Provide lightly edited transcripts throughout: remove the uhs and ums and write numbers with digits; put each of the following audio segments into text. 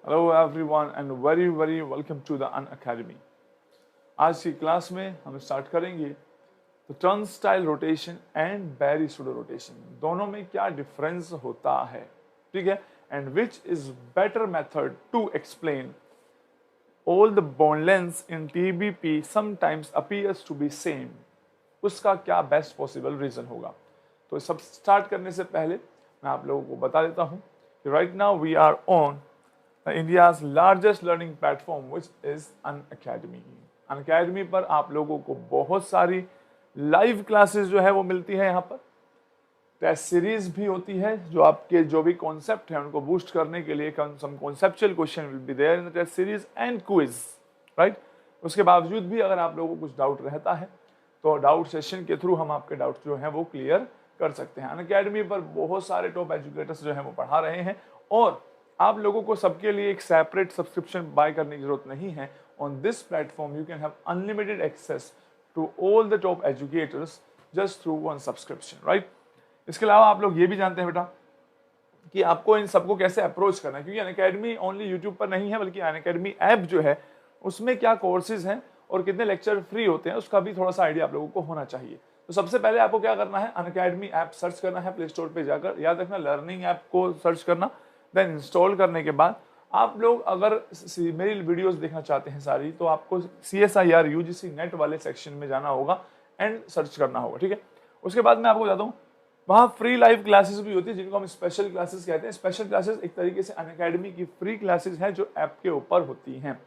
Hello everyone and very very welcome to the Unacademy. आज की class में हम स्टार्ट करेंगे तो turnstile rotation and Berry pseudo rotation, दोनों में क्या डिफरेंस होता है, ठीक है, and which is better method to explain all the bond lengths in TBP sometimes appears to be same, उसका क्या बेस्ट पॉसिबल रीजन होगा। तो सब स्टार्ट करने से पहले मैं आप लोगों को बता देता हूं कि right now we are on India's largest learning platform which is Unacademy। Unacademy पर आप लोगों को बहुत सारी लाइव क्लासेस जो है वो मिलती है। यहाँ पर टेस्ट सीरीज भी होती है जो आपके जो भी कॉन्सेप्ट है उनको बूस्ट करने के लिए some conceptual question will be there in the test series and quiz, right. उसके बावजूद भी अगर आप लोगों को कुछ डाउट रहता है तो डाउट सेशन के थ्रू हम आपके डाउट जो है वो क्लियर कर सकते हैं। अनअकैडमी पर बहुत सारे टॉप एजुकेटर्स जो है वो पढ़ा रहे हैं और आप लोगों को सबके लिए एक सेपरेट सब्सक्रिप्शन बाय करने की जरूरत नहीं है। On this platform you can have unlimited access to all the top educators just through one subscription, right. इसके अलावा आप लोग ये भी जानते हैं बेटा कि आपको इन सबको कैसे अप्रोच करना है, क्योंकि अनअकैडमी ओनली यूट्यूब पर नहीं है बल्कि अनअकैडमी ऐप जो है उसमें क्या कोर्सेज हैं और कितने लेक्चर फ्री होते हैं उसका भी थोड़ा सा आइडिया आप लोगों को होना चाहिए। तो सबसे पहले आपको क्या करना है, अनअकैडमी ऐप सर्च करना है प्ले स्टोर पे जाकर, याद रखना लर्निंग ऐप को सर्च करना। देन इंस्टॉल करने के बाद आप लोग अगर मेरी वीडियोस देखना चाहते हैं सारी, तो आपको CSIR UGC नेट वाले सेक्शन में जाना होगा एंड सर्च करना होगा, ठीक है। उसके बाद मैं आपको बताता हूँ वहाँ फ्री लाइव क्लासेस भी होती है जिनको हम स्पेशल क्लासेस कहते हैं। स्पेशल क्लासेस एक तरीके से अनअकैडमी की फ्री क्लासेस हैं जो ऐप के ऊपर होती हैं।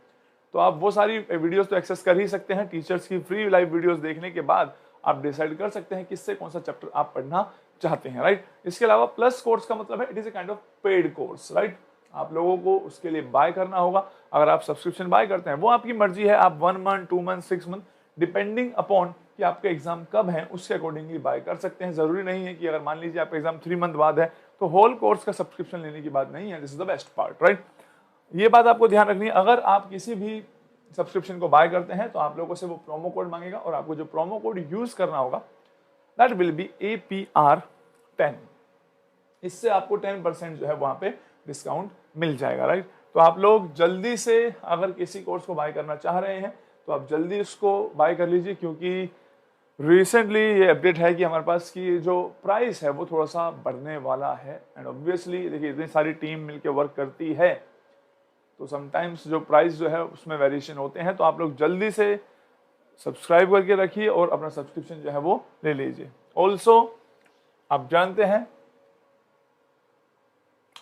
तो आप वो सारी वीडियोस तो एक्सेस कर ही सकते हैं। टीचर्स की फ्री लाइव वीडियोस देखने के बाद आप डिसाइड कर सकते हैं किससे कौन सा चैप्टर आप पढ़ना चाहते हैं, राइट। इसके अलावा प्लस कोर्स का मतलब है it is a kind of paid course, right. आप लोगों को उसके लिए बाय करना होगा। अगर आप सब्सक्रिप्शन बाय करते हैं वो आपकी मर्जी है, आप 1 month 2 month 6 month depending upon कि आपका एग्जाम कब है उसके अकॉर्डिंगली बाय कर सकते हैं। जरूरी नहीं है कि अगर मान लीजिए आपका एग्जाम 3 मंथ बाद है तो होल कोर्स का सब्सक्रिप्शन लेने की बात नहीं है। This is the best part, right. ये बात आपको ध्यान रखनी है। अगर आप किसी भी सब्सक्रिप्शन को बाय करते हैं तो आप लोगों से वो प्रोमो कोड मांगेगा और आपको जो प्रोमो कोड यूज करना होगा दैट विल बी APR10। इससे आपको 10% जो है वहां पे डिस्काउंट मिल जाएगा, राइट। तो आप लोग जल्दी से अगर किसी कोर्स को बाय करना चाह रहे हैं तो आप जल्दी उसको बाय कर लीजिए, क्योंकि रिसेंटली ये अपडेट है कि हमारे पास की जो प्राइस है वो थोड़ा सा बढ़ने वाला है। एंड ऑब्वियसली देखिए इतनी सारी टीम मिलकर वर्क करती है तो समटाइम्स जो प्राइस जो है उसमें वेरिएशन होते हैं। तो आप लोग जल्दी से सब्सक्राइब करके रखिए और अपना सब्सक्रिप्शन जो है वो ले लीजिए। ऑल्सो आप जानते हैं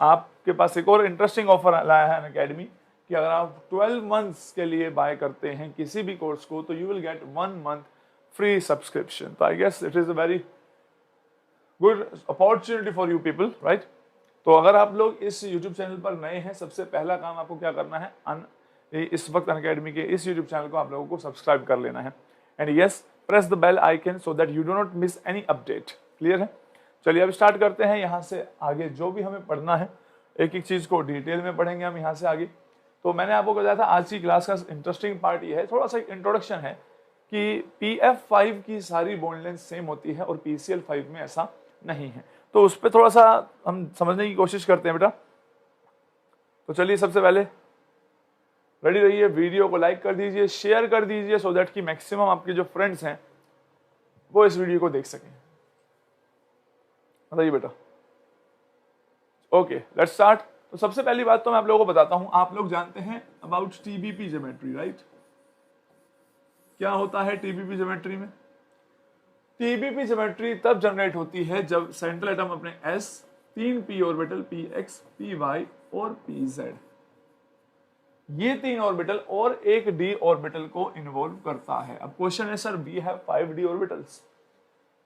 आपके पास एक और इंटरेस्टिंग ऑफर लाया है अनअकैडमी कि अगर आप 12 मंथ्स के लिए बाय करते हैं किसी भी कोर्स को तो you will get 1 month free subscription. तो I guess it is a very good opportunity for you people, right. तो अगर आप लोग इस YouTube चैनल पर नए हैं, सबसे पहला काम आपको क्या करना है, इस वक्त अनअकैडमी के इस YouTube चैनल को आप लोगों को सब्सक्राइब कर लेना है and yes press the bell icon so that you do not miss any update. Clear है? चलिए अब स्टार्ट करते हैं। यहाँ से आगे जो भी हमें पढ़ना है एक एक चीज को डिटेल में पढ़ेंगे हम यहाँ से आगे। तो मैंने आपको बताया था आज की क्लास का इंटरेस्टिंग पार्ट ये है, थोड़ा सा इंट्रोडक्शन है कि PF5 की सारी बॉन्ड लेंथ सेम होती है और PCL5 में ऐसा नहीं है। तो उस पर थोड़ा सा हम समझने की कोशिश करते हैं बेटा। तो चलिए सबसे पहले रेडी रहिए, वीडियो को लाइक कर दीजिए, शेयर कर दीजिए सो दैट कि मैक्सिमम आपके जो फ्रेंड्स हैं वो इस वीडियो को देख सकें। बताइए बेटा। Okay let's start. तो सबसे पहली बात तो मैं आप लोगों को बताता हूं, आप लोग जानते हैं अबाउट TBP ज्योमेट्री, राइट। क्या होता है TBP ज्योमेट्री में? TBP ज्योमेट्री तब जनरेट होती है जब सेंट्रल एटम अपने S 3 p orbital PX PY और PZ, ये 3 ऑर्बिटल और एक D ऑर्बिटल को इन्वॉल्व करता है। अब क्वेश्चन है sir we have 5 D orbitals,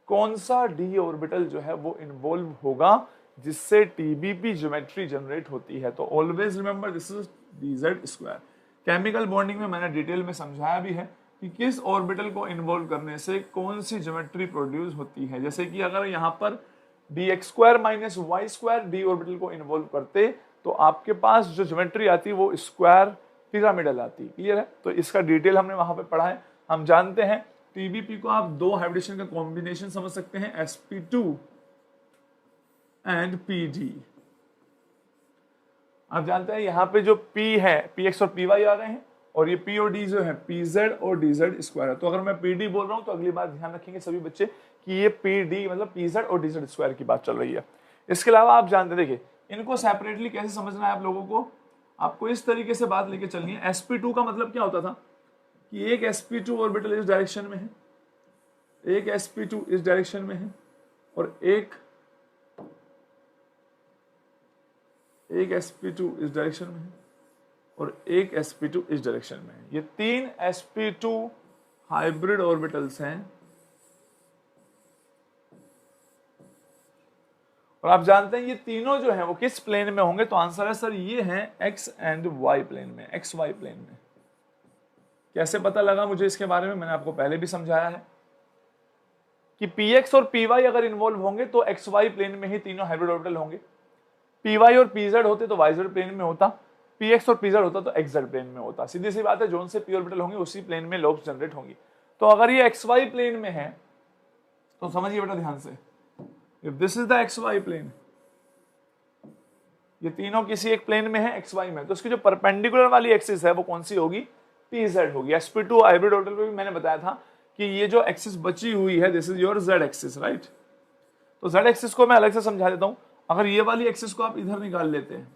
कौन सा D ऑर्बिटल जो है वो इन्वॉल्व होगा जिससे TBP ज्योमेट्री जनरेट होती है? तो always remember this is DZ²। Chemical bonding में मैंने डिटेल में समझाया भी है कि किस ऑर्बिटल को इन्वॉल्व करने से कौन सी ज्योमेट्री प्रोड्यूस होती है। जैसे कि अगर यहाँ पर dx² - y² D ऑर्बिटल को इन्वॉल्व करते तो आपके पास जो ज्योमेट्री आती वो स्क्वायर पिरामिडल आती। क्लियर है? तो इसका डिटेल हमने वहां पे पढ़ा है। हम जानते हैं TBP को आप 2 हाइब्रिडेशन का कॉम्बिनेशन समझ सकते हैं, sp2 एंड PD। आप जानते हैं यहाँ पे जो P है, PX और PY आ रहे हैं, और ये P और D जो है PZ और DZ स्क्वायर है। तो अगर मैं PD बोल रहा हूँ तो अगली बार ध्यान रखेंगे सभी बच्चे कि ये PD मतलब PZ और DZ स्क्वायर की बात चल रही है। इसके अलावा आप जानते हैं, देखिए इनको सेपरेटली कैसे समझना है आप लोगों को, आपको इस तरीके से बात लेके चलनी है। sp2 का मतलब क्या होता था कि एक sp2 ऑर्बिटल इस डायरेक्शन में है, एक sp2 इस डायरेक्शन में है, और एक sp2 इस डायरेक्शन में है, और एक sp2 इस डायरेक्शन में है। ये तीन sp2 हाइब्रिड ऑर्बिटल्स हैं, और आप जानते हैं ये तीनों जो हैं वो किस प्लेन में होंगे, तो आंसर है सर ये हैं x एंड y प्लेन में, xy प्लेन में। कैसे पता लगा मुझे इसके बारे में, मैंने आपको पहले भी समझाया है कि px और py अगर इन्वॉल्व होंगे तो xy प्लेन में ही तीनों हाइब्रिड ऑर्बिटल होंगे, py और pz होते तो yz प्लेन में होता, px और pz होता तो xz प्लेन में होता। सीधी सी बात है, जोन से p ऑर्बिटल होंगे उसी प्लेन में लोब्स जनरेट होंगी। तो अगर ये xy प्लेन में है तो समझिए बेटा ध्यान से, if this is the xy plane, ये तीनों किसी एक प्लेन में है xy में, तो इसकी जो परपेंडिकुलर वाली एक्सिस है वो कौन सी होगी, pz होगी। sp2 हाइब्रिड ऑर्बिटल पे भी मैंने बताया था कि ये जो एक्सिस बची हुई है this is your z axis, right. तो z एक्सिस को मैं अलग से समझा देता हूं। अगर ये वाली एक्सिस को आप इधर निकाल लेते हैं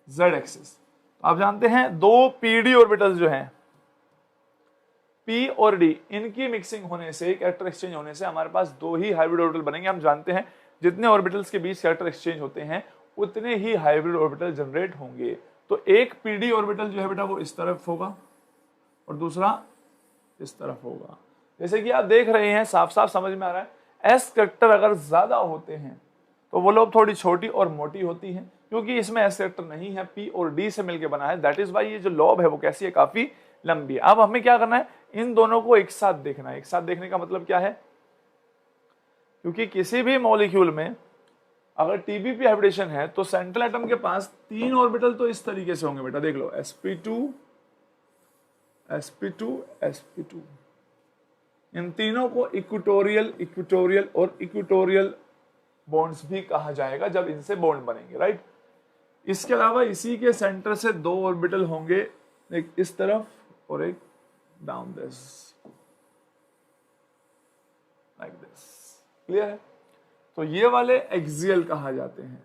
z एक्सिस, तो आप जानते हैं दो pd ऑर्बिटल्स जो हैं p और d, इनकी मिक्सिंग होने से, कैरेक्टर एक्सचेंज होने से हमारे पास दो ही हाइब्रिड ऑर्बिटल बनेंगे। हम जानते हैं जितने ऑर्बिटल्स के बीच कैरेक्टर एक्सचेंज होते हैं उतने ही हाइब्रिड ऑर्बिटल जनरेट होंगे। तो एक pd ऑर्बिटल जो है बेटा वो इस तरफ होगा और दूसरा इस तरफ होगा। जैसे कि आप देख रहे हैं, साफ साफ समझ में आ रहा है, s कैरेक्टर अगर ज्यादा होते हैं तो वो लोग थोड़ी छोटी और मोटी होती हैं, क्योंकि इसमें s कैरेक्टर नहीं है, p और d से मिलकर बना है। दैट इज वाई ये जो लॉब है वो कैसी है, काफी लंबी है। अब हमें क्या करना है, इन दोनों को एक साथ देखना है। एक साथ देखने का मतलब क्या है, क्योंकि किसी भी मॉलिक्यूल में अगर TBP हाइब्रिडेशन है तो सेंट्रल एटम के पास तीन ऑर्बिटल तो इस तरीके से होंगे बेटा, देख लो sp2 sp2 sp2। इन तीनों को इक्वेटोरियल, इक्वेटोरियल और इक्वेटोरियल बॉन्ड्स भी कहा जाएगा जब इनसे बॉन्ड बनेंगे, राइट। इसके अलावा इसी के सेंटर से दो ऑर्बिटल होंगे, एक इस तरफ और एक down this, like this. Clear है। तो ये वाले एक्सियल कहा जाते हैं,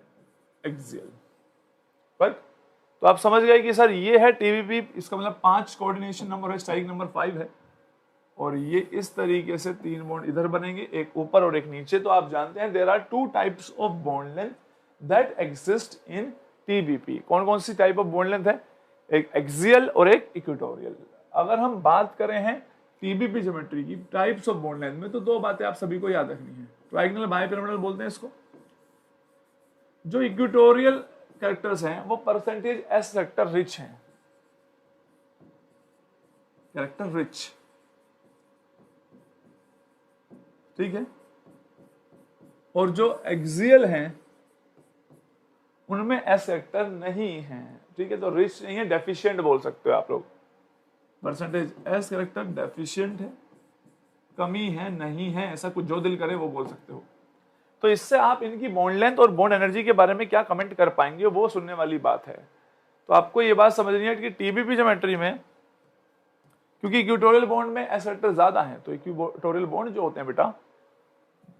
एक्सियल, राइट। तो आप समझ गए कि सर ये है TBP, इसका मतलब 5 कोऑर्डिनेशन नंबर है, स्ट्राइक नंबर 5 है, और ये इस तरीके से तीन बॉन्ड इधर बनेंगे, एक ऊपर और एक नीचे। तो आप जानते हैं there are 2 types of bond length that exist in TBP। कौन कौन सी टाइप ऑफ बॉन्ड लेंथ है, एक एक्सियल और एक इक्वेटोरियल। अगर हम बात करें हैं TBP ज्योमेट्री की टाइप्स ऑफ बॉन्ड लेंथ में, तो दो बातें आप सभी को याद रखनी है। ट्रायंगल बाइपिरामिडल बोलते हैं इसको। जो इक्वेटोरियल कैरेक्टर्स हैं वो परसेंटेज s कैरेक्टर रिच हैं, कैरेक्टर रिच, ठीक है। और जो एक्सियल हैं उनमें s कैरेक्टर नहीं है, ठीक है। तो रिच नहीं है, डेफिशिएंट बोल सकते हो आप लोग। परसेंटेज s कैरेक्टर डेफिशिएंट है, कमी है, नहीं है, ऐसा कुछ जो दिल करे वो बोल सकते हो। तो इससे आप इनकी बॉन्ड लेंथ और बॉन्ड एनर्जी के बारे में क्या कमेंट कर पाएंगे वो सुनने वाली बात है। तो आपको ये बात समझनी है कि TBP ज्योमेट्री में, क्योंकि इक्वेटोरियल बॉन्ड में s कैरेक्टर ज्यादा है, तो इक्वेटोरियल बॉन्ड जो होते हैं बेटा,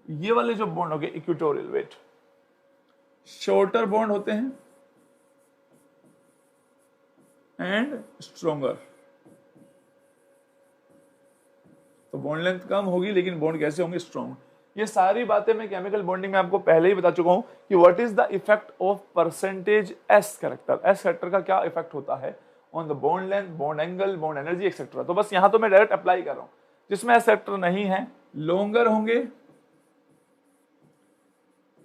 ये वाले जो बॉन्ड हो गए इक्वेटोरियल, वेट, शॉर्टर बॉन्ड होते हैं एंड स्ट्रॉन्गर। तो बॉन्ड लेंथ कम होगी लेकिन बॉन्ड कैसे होंगे, स्ट्रॉन्ग। ये सारी बातें मैं केमिकल बॉन्डिंग में आपको पहले ही बता चुका हूं कि what is the effect of percentage s character. s character का क्या इफेक्ट होता है on the bond length, bond angle, bond energy etcetera. तो बस यहां तो मैं डायरेक्ट अप्लाई कर रहा हूं। जिसमें s कैरेक्टर नहीं है लॉन्गर होंगे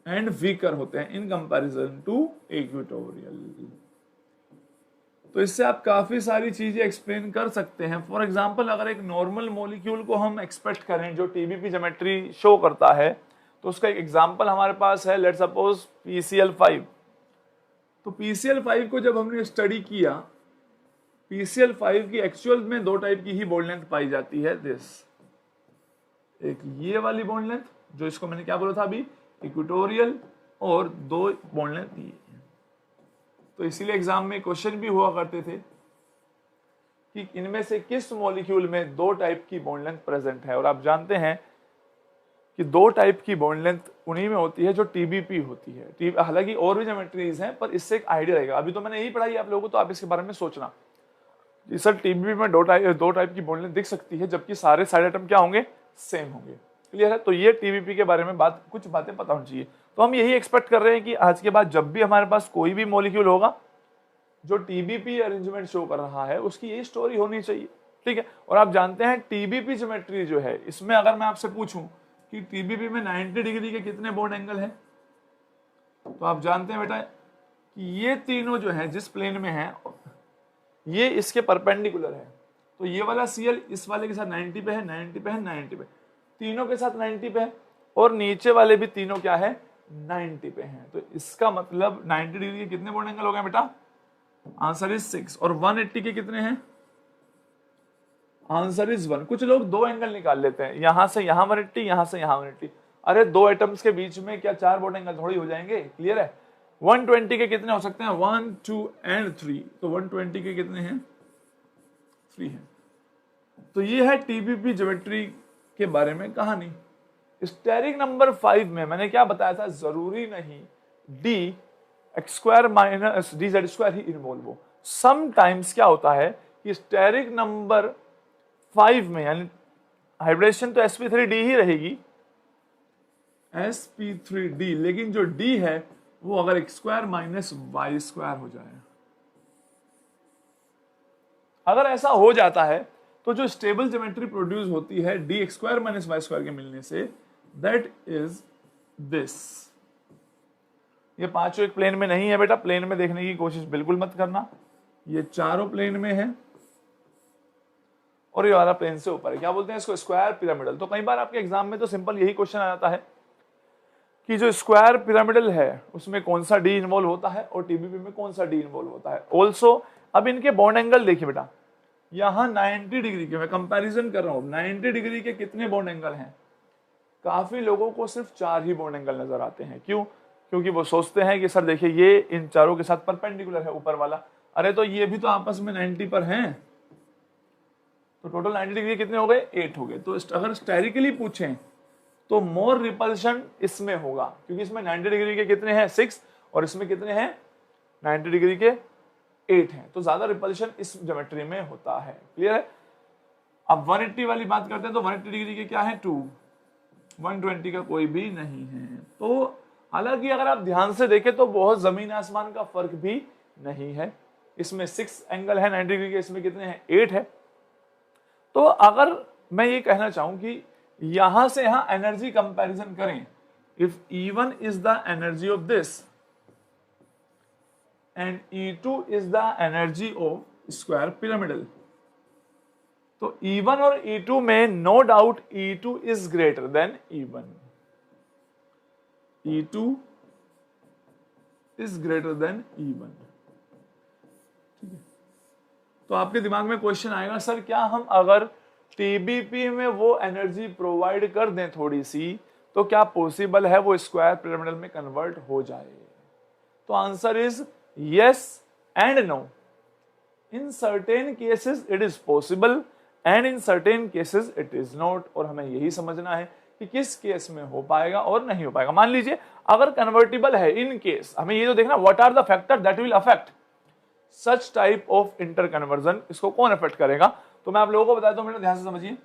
एंड वीकर होते हैं इन कंपैरिजन टू इक्वेटोरियल। तो इससे आप काफी सारी चीजें एक्सप्लेन कर सकते हैं। फॉर एग्जांपल, अगर एक नॉर्मल मॉलिक्यूल को हम एक्सपेक्ट करें जो TBP ज्योमेट्री शो करता है, तो उसका एक एग्जांपल हमारे पास है, लेट्स सपोज PCl5। तो PCl5 को जब हमने स्टडी किया, PCl5 की एक्चुअल में 2 टाइप की ही बॉन्ड लेंथ पाई जाती है, दिस, एक ये वाली बॉन्ड लेंथ जो इसको मैंने क्या बोला था अभी, इक्वेटोरियल, और 2 बॉन्ड लेंथ ये। तो इसीलिए एग्जाम में क्वेश्चन भी हुआ करते थे कि इनमें से किस मॉलिक्यूल में 2 टाइप की बॉन्ड लेंथ प्रेजेंट है। और आप जानते हैं कि 2 टाइप की बॉन्ड लेंथ उन्हीं में होती है जो टीबीपी होती है। हालांकि और भी ज्योमेट्रीज हैं, पर इससे एक आइडिया रहेगा। अभी तो मैंने यही पढ़ाई आप लोगों को, तो आप इसके बारे में सोचना। सर टीबीपी में 2 टाइप की बॉन्ड लेंथ दिख सकती है, जबकि सारे साइड एटम क्या होंगे, सेम होंगे। क्लियर है? तो ये टीबीपी के बारे में कुछ बातें पता होनी चाहिए। तो हम यही एक्सपेक्ट कर रहे हैं कि आज के बाद जब भी हमारे पास कोई भी मॉलिक्यूल होगा जो टीबीपी अरेंजमेंट शो कर रहा है, उसकी यही स्टोरी होनी चाहिए। ठीक है? और आप जानते हैं टीबीपी ज्योमेट्री जो है, इसमें अगर मैं आपसे पूछूं कि टीबीपी में 90 डिग्री के कितने बॉन्ड एंगल हैं, तो आप जानते हैं बेटा कि ये तीनों जो है जिस प्लेन में है ये इसके परपेंडिकुलर है। तो ये वाला सीएल इस वाले के साथ 90 पे है, 90 पे है, 90 पे, तीनों के साथ 90 पे है, और नीचे वाले भी तीनों क्या है, 90 पे हैं। तो इसका मतलब 90 डिग्री के कितने बॉन्ड एंगल हो गए बेटा? Answer is 6। और 180 के कितने हैं? Answer is 1। कुछ लोग 2 एंगल निकाल लेते हैं, यहां से यहां 180, यहां से यहां 180। अरे 2 एटम्स के बीच में क्या 4 बॉन्ड एंगल थोड़ी हो जाएंगे? क्लियर है? 120 के कितने हो सकते हैं? 1, 2 एंड 3। तो 120 के कितने हैं? 3 हैं। तो ये है टीबीपी ज्योमेट्री के बारे में कहानी। स्टेरिक नंबर 5 में मैंने क्या बताया था, जरूरी नहीं D X square minus D Z square ही इन्वॉल्व हो। समटाइम्स क्या होता है कि स्टेरिक नंबर 5 में यानी हाइब्रिडेशन तो sp3d ही रहेगी, sp3d, लेकिन जो d है वो अगर X square minus Y square हो जाए, अगर ऐसा हो जाता है तो जो स्टेबल ज्योमेट्री प्रोड्यूस होती है D X square minus Y square के मिलने से, दैट इज दिस। ये पांचों एक प्लेन में नहीं है बेटा, प्लेन में देखने की कोशिश बिल्कुल मत करना। ये चारों प्लेन में है और ये वाला प्लेन से ऊपर है। क्या बोलते हैं इसको? Square pyramidal. तो कई बार आपके एग्जाम में तो सिंपल यही क्वेश्चन आ जाता है कि जो स्क्वायर पिरामिडल है उसमें कौन सा डी इन्वॉल्व होता है और टीबीपी में कौन सा डी इन्वॉल्व होता है। ऑल्सो अब इनके बॉन्ड एंगल देखिए बेटा, यहां 90 डिग्री के, मैं कंपैरिजन कर रहा हूं, 90 डिग्री के कितने बॉन्ड एंगल हैं? काफी लोगों को सिर्फ 4 ही बॉन्ड एंगल नजर आते हैं। क्यों? क्योंकि वो सोचते हैं कि सर देखिए ये इन चारों के साथ परपेंडिकुलर है ऊपर वाला। अरे तो ये भी तो आपस में 90 पर हैं, तो टोटल 90 डिग्री कितने हो गए? 8 हो गए। तो अगर स्टेरिकली पूछें तो मोर रिपल्शन इसमें होगा, क्योंकि इसमें 90 डिग्री के कितने हैं? 6, और इसमें कितने हैं? 90 डिग्री के 8 हैं। तो ज्यादा रिपल्शन इस ज्योमेट्री में होता है। क्लियर है? अब 180 वाली बात करते हैं तो 180 डिग्री के क्या है? 2। 120 का कोई भी नहीं है। तो हालांकि अगर आप ध्यान से देखें तो बहुत जमीन आसमान का फर्क भी नहीं है। इसमें 6 एंगल है 90 डिग्री के, इसमें कितने हैं? 8 है। तो अगर मैं ये कहना चाहूं कि यहां से यहां एनर्जी कंपैरिजन करें, if E1 is the energy of this and E2 is the energy of square pyramidal, तो E1 और E2 में no doubt E2 is greater than E1। E2 is greater than E1। ठीक है? तो आपके दिमाग में क्वेश्चन आएगा, सर क्या हम अगर टीबीपी में वो एनर्जी प्रोवाइड कर दें थोड़ी सी, तो क्या पॉसिबल है वो स्क्वायर पिरामिडल में कन्वर्ट हो जाए? तो answer is yes and no. In certain cases it is possible and in certain cases it is not. और हमें यही समझना है कि किस केस में हो पाएगा और नहीं हो पाएगा। मान लीजिए अगर कन्वर्टिबल है, इन केस हमें ये तो देखना what are the factor that will affect such type of interconversion. इसको कौन अफेक्ट करेगा? तो मैं आप लोगों को बताता हूं, मेरा ध्यान से समझिए।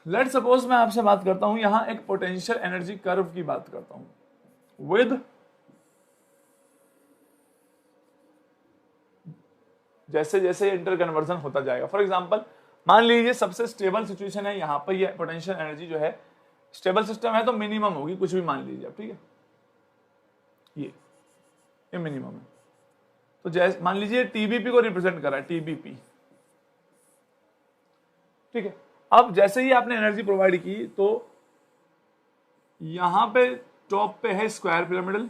लेट सपोज मैं आपसे बात करता हूं, यहां एक पोटेंशियल एनर्जी कर्व की बात करता हूं विद जैसे जैसे इंटर कन्वर्जन होता जाएगा। फॉर एग्जांपल मान लीजिए सबसे स्टेबल सिचुएशन है, यहां पर ये पोटेंशियल एनर्जी जो है स्टेबल सिस्टम है तो मिनिमम होगी, कुछ भी मान लीजिए आप। ठीक है? ये मिनिमम है। तो जैसे मान लीजिए टीबीपी को रिप्रेजेंट कर रहा है, टीबीपी। ठीक है? अब जैसे ही आपने एनर्जी प्रोवाइड की तो यहां पे टॉप पे है स्क्वायर पिरामिडल।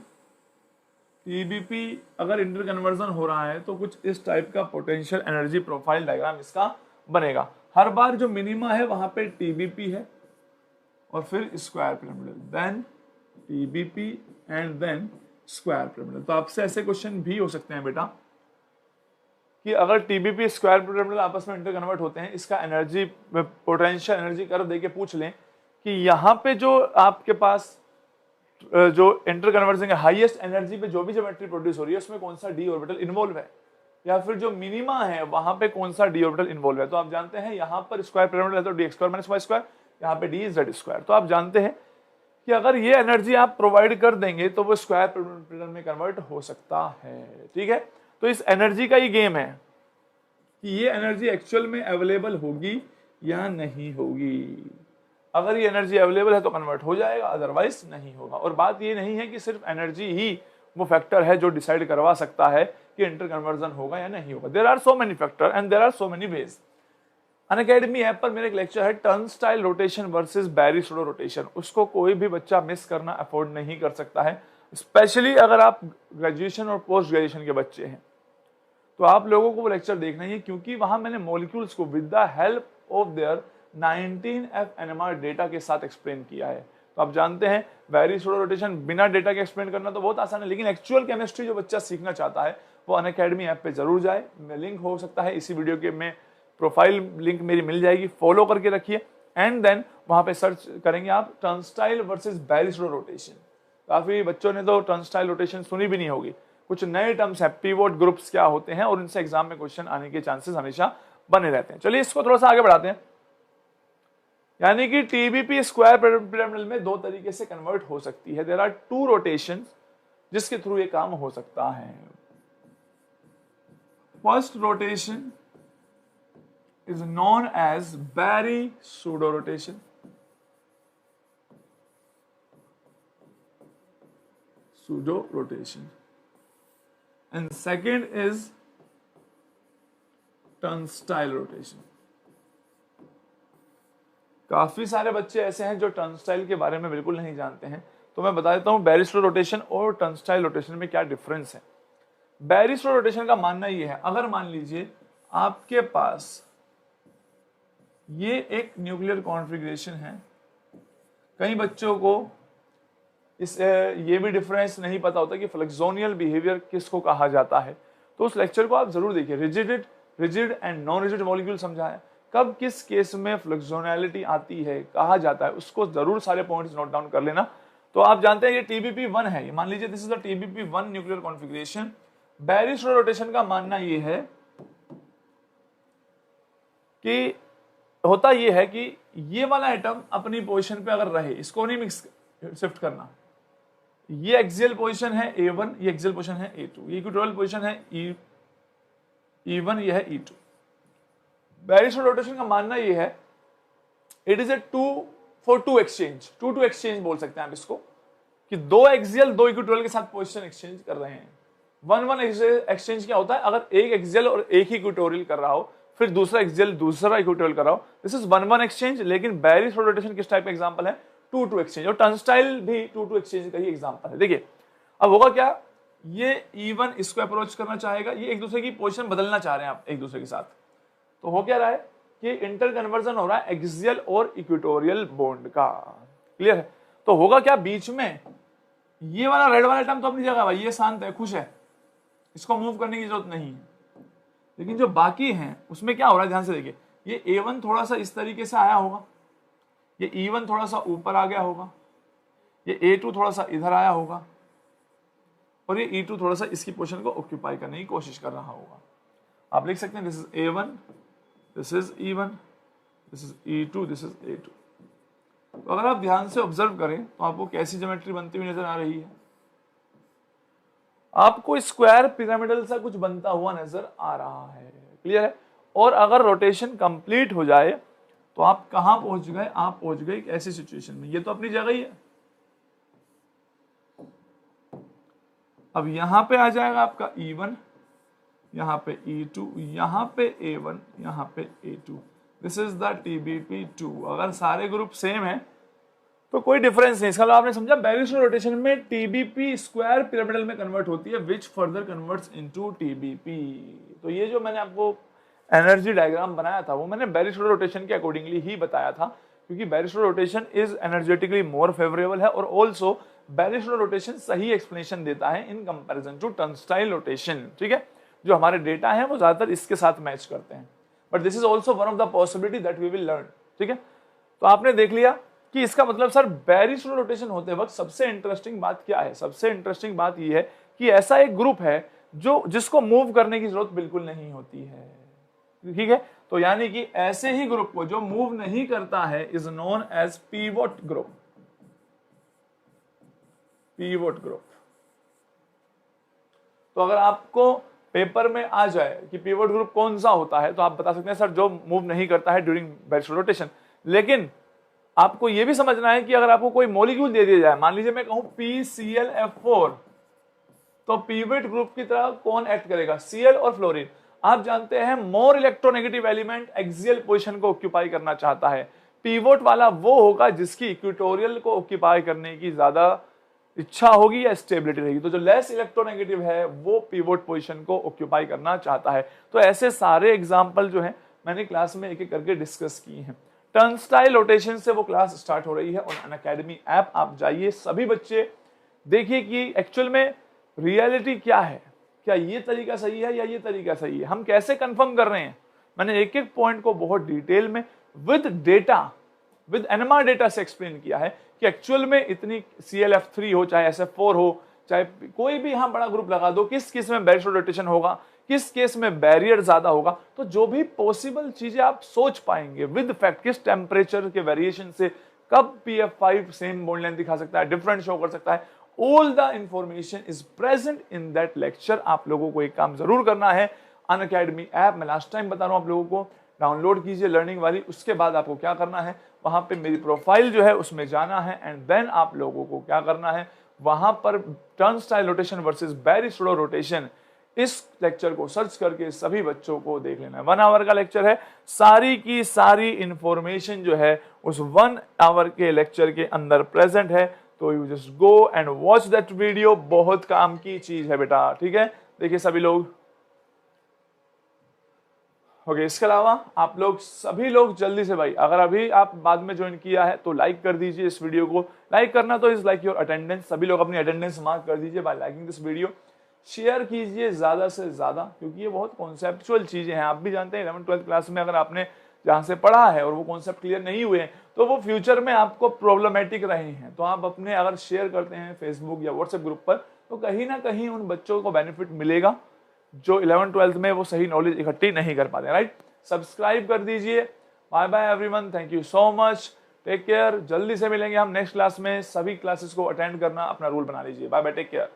टीबीपी अगर इंटर कन्वर्जन हो रहा है तो कुछ इस टाइप का पोटेंशियल एनर्जी प्रोफाइल डायग्राम इसका बनेगा। हर बार जो मिनिमा है वहां पे टीबीपी है और फिर square pyramidal, then TBP and then square pyramidal. तो आपसे ऐसे क्वेश्चन भी हो सकते हैं बेटा कि अगर टीबीपी स्क्वायर पिरामिडल आपस में इंटर कन्वर्ट होते हैं, इसका एनर्जी पोटेंशियल एनर्जी कर्व देके पूछ लें कि यहाँ पे जो आपके पास जो इंटर कन्वर्जन हाईएस्ट एनर्जी पे जो भी ज्योमेट्री प्रोड्यूस हो रही है उसमें कौन सा डी ऑर्बिटल इन्वॉल्व है, या फिर जो मिनिमा है वहां पे कौन सा डी ऑर्बिटल इन्वॉल्व है। तो आप जानते हैं यहाँ पर स्क्वायर पिरामिडल है तो D X square minus Y square, यहाँ पे डी जेड स्क्वायर। तो आप जानते हैं कि अगर ये एनर्जी आप प्रोवाइड कर देंगे तो वो स्क्वायर पिरामिडल में कन्वर्ट हो सकता है। ठीक है, तो इस एनर्जी का ही गेम है कि ये एनर्जी एक्चुअल में अवेलेबल होगी या नहीं होगी। अगर ये एनर्जी अवेलेबल है तो कन्वर्ट हो जाएगा, अदरवाइज नहीं होगा। और बात ये नहीं है कि सिर्फ एनर्जी ही वो फैक्टर है जो डिसाइड करवा सकता है कि इंटर कन्वर्जन होगा या नहीं होगा। There are so many factor and there are so many ways. Unacademy app पर मेरा एक लेक्चर है turnstile rotation versus Berry pseudo rotation, उसको कोई भी बच्चा मिस करना अफोर्ड नहीं कर सकता है, स्पेशली अगर आप ग्रेजुएशन और पोस्ट ग्रेजुएशन के बच्चे हैं तो आप लोगों को वो लेक्चर देखना ही है, क्योंकि वहां मैंने मॉलिक्यूल्स को with the help of their 19F NMR data के साथ एक्सप्लेन किया है। तो आप जानते हैं बैरी-स्टोडो रोटेशन बिना डेटा के एक्सप्लेन करना तो बहुत आसान है, लेकिन एक्चुअल केमिस्ट्री जो बच्चा सीखना चाहता है वो अनअकैडमी ऐप पे जरूर जाए। लिंक हो सकता है इसी वीडियो के में प्रोफाइल लिंक मेरी मिल जाएगी, फॉलो करके रखिए एंड देन वहां पे सर्च करेंगे आप टर्नस्टाइल वर्सेस बैरी-स्टोडो रोटेशन। काफी बच्चों ने तो टर्नस्टाइल रोटेशन सुनी भी नहीं होगी। कुछ नए टर्म्स है, पिवोट ग्रुप्स क्या होते हैं और इनसे एग्जाम में क्वेश्चन आने के चांसेस हमेशा बने रहते हैं। चलिए इसको थोड़ा सा आगे बढ़ाते हैं। यानी कि टीबीपी स्क्वायर पिरामिडल में दो तरीके से कन्वर्ट हो सकती है। देयर आर टू रोटेशन जिसके थ्रू ये काम हो सकता है। First rotation is known as Barry-Pseudo rotation. Pseudo rotation. And second is turnstile rotation. काफी सारे बच्चे ऐसे हैं जो टर्नस्टाइल के बारे में बिल्कुल नहीं जानते हैं, तो मैं बता देता हूं बैरी-स्टोडो रोटेशन और टर्नस्टाइल रोटेशन में क्या डिफरेंस है। बैरी-स्टोडो रोटेशन का मानना यह है, अगर मान लीजिए आपके पास ये एक न्यूक्लियर कॉन्फ़िगरेशन है, कई बच्चों को इस ये भी डिफरेंस नहीं पता होता कि फ्लेक्सोनियल बिहेवियर किसको कहा जाता है, तो उस लेक्चर को आप जरूर देखिए। Rigid and non rigid molecule समझाया, कब किस केस में फ्लेक्सोनैलिटी आती है, कहा जाता है, उसको जरूर सारे पॉइंट्स नोट डाउन कर लेना। तो आप जानते हैं ये TBP1 है, मान लीजिए this is the TBP1 nuclear configuration. Berry pseudo rotation का मानना ये है कि होता ये है कि ये वाला एटम अपनी पोजीशन पे अगर रहे, इसको नहीं मिक्स शिफ्ट करना। ये एक्सियल पोजीशन है A1, ये एक्सियल पोजीशन है A2, ये इक्वेटोरियल पोजीशन है E1, ये है E2। बैरी-स्टोडो रोटेशन का मानना ये है it is a 2-for-2 exchange, 2-2 exchange बोल सकते हैं आप इसको, कि दो एक्सियल दो इक्वेटोरियल के साथ पोजीशन एक्सचेंज कर रहे हैं। 1-1 एक्सचेंज क्या होता है, अगर एक एक्सियल और एक ही इक्वेटोरियल कर रहा हो, फिर दूसरा एक्सियल दूसरा इक्वेटोरियल कर रहा हो, दिस इज 1-1 एक्सचेंज। लेकिन बैरी-स्टोडो रोटेशन किस टाइप का एग्जांपल है, 2-2 एक्सचेंज, और टर्नस्टाइल भी 2-2 एक्सचेंज का ही एग्जांपल है। देखिए अब होगा क्या, ये E1 इसको अप्रोच करना चाहेगा, ये एक दूसरे की पोजीशन बदलना चाह रहे हैं आप एक दूसरे के साथ, तो हो क्या रहा है कि इंटर कन्वर्जन हो रहा है एक्सियल और इक्वेटोरियल बॉन्ड का। क्लियर है? तो होगा क्या, बीच में ये वाला रेड वाला एटम तो अपनी जगह भाई, ये शांत है, खुश है, इसको मूव करने की जरूरत नहीं है। लेकिन जो बाकी हैं उसमें क्या हो रहा है, ध्यान से देखिए, ये A1 थोड़ा सा इस तरीके से आया होगा, ये E1 थोड़ा सा ऊपर आ गया होगा, ये A2 थोड़ा सा इधर आया होगा, और ये E2 थोड़ा सा इसकी पोजीशन को ऑक्यूपाई करने की कोशिश कर रहा होगा। आप लिख सकते हैं this is A1, this is E1, this is E2, this is A2। तो अगर आप ध्यान से ऑब्जर्व करें तो आपको कैसी ज्योमेट्री बनती हुई नजर आ रही है, आपको स्क्वायर पिरामिडल सा कुछ बनता हुआ नजर आ रहा है। क्लियर है? और अगर रोटेशन कंप्लीट हो जाए तो आप कहां पहुंच गए, आप पहुंच गए एक ऐसी सिचुएशन में, ये तो अपनी जगह ही है। अब यहां पे आ जाएगा आपका E1, यहां पे E2, यहां पे A1, यहां पे A2, this is the TBP2। अगर सारे ग्रुप सेम है तो कोई डिफरेंस नहीं। इसका मतलब आपने समझा, बैरी-स्टोडो रोटेशन में टीबीपी स्क्वायर पिरामिडल में कन्वर्ट होती है, which further converts into TBP. तो ये जो मैंने आपको एनर्जी डायग्राम बनाया था वो मैंने बैरी-स्टोडो रोटेशन के अकॉर्डिंगली ही बताया था, क्योंकि Berry pseudo rotation is energetically more favourable है और ऑल्सो बैरी सुडो रोटेशन सही एक्सप्लेनेशन देता है in comparison to turnstile rotation, ठीक है। जो हमारे डेटा है वो ज्यादातर इसके साथ मैच करते हैं, but this is also one of the possibility that we will learn, ठीक है। तो आपने देख लिया कि इसका मतलब सर बैरी सुडो रोटेशन होते वक्त सबसे इंटरेस्टिंग बात क्या है। सबसे इंटरेस्टिंग बात यह है कि ऐसा एक ग्रुप है जो जिसको मूव करने की जरूरत बिल्कुल नहीं होती है, ठीक है। तो यानी कि ऐसे ही ग्रुप को जो मूव नहीं करता है is known as pivot group, pivot group. तो अगर आपको पेपर में आ जाए कि पीवोट ग्रुप कौन सा होता है तो आप बता सकते हैं सर जो मूव नहीं करता है ड्यूरिंग बैरी सुडो रोटेशन। लेकिन आपको यह भी समझना है कि अगर आपको कोई मॉलिक्यूल दे दिया जाए, मान लीजिए मैं कहूं PClF4, तो पीवोट ग्रुप की तरह कौन एक्ट करेगा, Cl और फ्लोरीन। आप जानते हैं more electronegative element axial position को ऑक्यूपाई करना चाहता है। पीवोट वाला वो होगा जिसकी इक्वेटोरियल को ऑक्यूपाई करने की ज्यादा इच्छा होगी या स्टेबिलिटी रहेगी। तो जो लेस इलेक्ट्रोनेगेटिव है वो पीवोट पोजीशन को ऑक्यूपाई करना चाहता है। तो ऐसे सारे एग्जांपल जो हैं मैंने क्लास में एक एक करके डिस्कस किए हैं। टर्नस्टाइल रोटेशन से वो क्लास स्टार्ट हो रही है और अनअकैडमी ऐप आप जाइए, सभी बच्चे देखिए कि एक्चुअल में रियलिटी क्या है, क्या ये तरीका सही है या ये तरीका सही है, हम कैसे कंफर्म कर रहे हैं। मैंने एक एक पॉइंट को बहुत डिटेल में with data, with NMR data से एक्सप्लेन किया है कि एक्चुअल में इतनी ClF3 हो चाहे SF4 हो, चाहे कोई भी यहां बड़ा ग्रुप लगा दो, किस केस में बैरी सुडो रोटेशन होगा, किस केस में बैरियर ज्यादा होगा। तो जो भी पॉसिबल चीजें आप सोच पाएंगे विद फैक्ट, किस टेम्परेचर के वेरिएशन से कब PF5 सेम बॉन्ड लेंथ दिखा सकता है, डिफरेंट शो कर सकता है, all the information is present in that lecture. आप लोगों को एक काम जरूर करना है, अनअकैडमी ऐप मैं लास्ट टाइम बता रहा हूं आप लोगों को, डाउनलोड कीजिए लर्निंग वाली। उसके बाद आपको क्या करना है, वहां पे मेरी प्रोफाइल जो है उसमें जाना है एंड देन आप लोगों को क्या करना है, वहां पर टर्नस्टाइल रोटेशन वर्सेस बैरी सुडो रोटेशन इस लेक्चर को सर्च करके सभी बच्चों को देख लेना है। 1 आवर का लेक्चर है, सारी की सारी इंफॉर्मेशन जो है उस 1 आवर के लेक्चर के अंदर प्रेजेंट है। तो you just go and watch that video, बहुत काम की चीज है बेटा, ठीक है। देखिए सभी लोग ओके, इसके अलावा आप लोग सभी लोग जल्दी से भाई, अगर अभी आप बाद में ज्वाइन किया है तो लाइक कर दीजिए इस वीडियो को। लाइक करना तो इज लाइक योर अटेंडेंस, सभी लोग अपनी अटेंडेंस मार्क कर दीजिए bye liking this video. Share कीजिए ज्यादा से ज्यादा, क्योंकि ये बहुत कॉन्सेप्चुअल चीजें हैं। आप भी जानते हैं 11th-12th क्लास में अगर आपने जहां से पढ़ा है और वो कॉन्सेप्ट क्लियर नहीं हुए हैं तो वो फ्यूचर में आपको प्रॉब्लमेटिक रहे हैं। तो आप अपने अगर शेयर करते हैं फेसबुक या व्हाट्सएप ग्रुप पर तो कहीं ना कहीं उन बच्चों को बेनिफिट मिलेगा जो 11th-12th में वो सही नॉलेज इकट्ठी नहीं कर पाते, राइट। सब्सक्राइब कर दीजिए। Bye bye everyone, thank you so much, take care. जल्दी से मिलेंगे हम नेक्स्ट क्लास में। सभी क्लासेस को अटेंड करना अपना रूल बना लीजिए। Bye bye, take care.